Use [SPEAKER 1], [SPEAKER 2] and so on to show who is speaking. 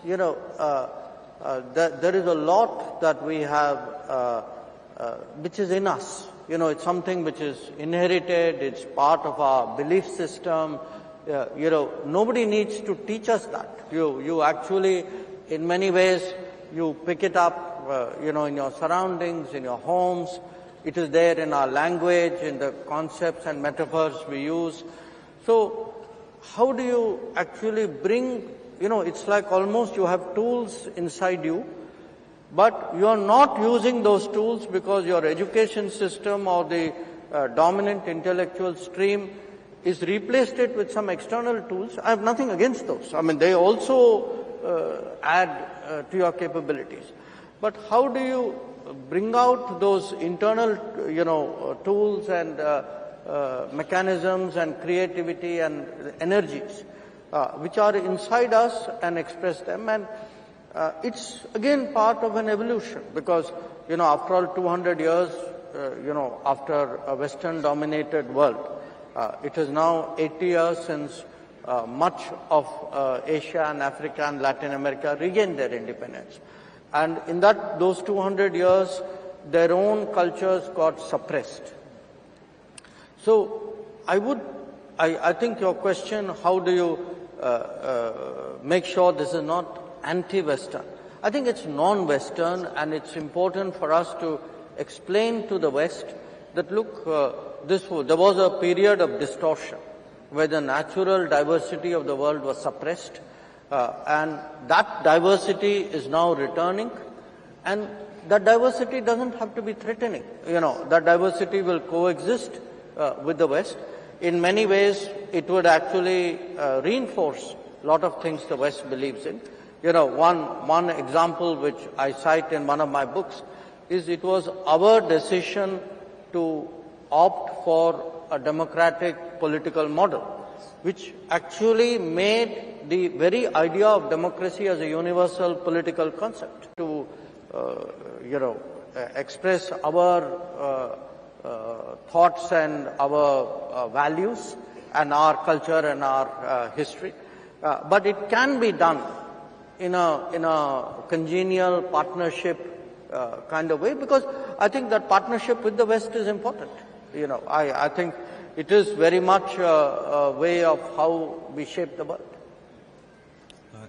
[SPEAKER 1] there is a lot that we have which is in us. It's something which is inherited, it's part of our belief system. Nobody needs to teach us that. You actually, in many ways, you pick it up, in your surroundings, in your homes. It is there in our language, in the concepts and metaphors we use. So, how do you actually bring, it's like almost you have tools inside you, but you are not using those tools because your education system or the dominant intellectual stream is replaced it with some external tools. I have nothing against those. I mean, they also add to your capabilities. But how do you bring out those internal, tools and mechanisms and creativity and energies which are inside us and express them? And it's again part of an evolution because, after all 200 years, after a Western dominated world, it is now 80 years since much of Asia and Africa and Latin America regained their independence. And in those 200 years, their own cultures got suppressed. So I think your question, how do you make sure this is not anti-Western? I think it's non-Western, and it's important for us to explain to the West that, look, there was a period of distortion where the natural diversity of the world was suppressed, and that diversity is now returning, and that diversity doesn't have to be threatening. That diversity will coexist with the West. In many ways, it would actually reinforce a lot of things the West believes in. One example which I cite in one of my books is it was our decision to opt for a democratic political model, which actually made the very idea of democracy as a universal political concept to, express our thoughts and our values and our culture and our history. But it can be done in a congenial partnership kind of way, because I think that partnership with the West is important. I think it is very much a way of how we shape the world.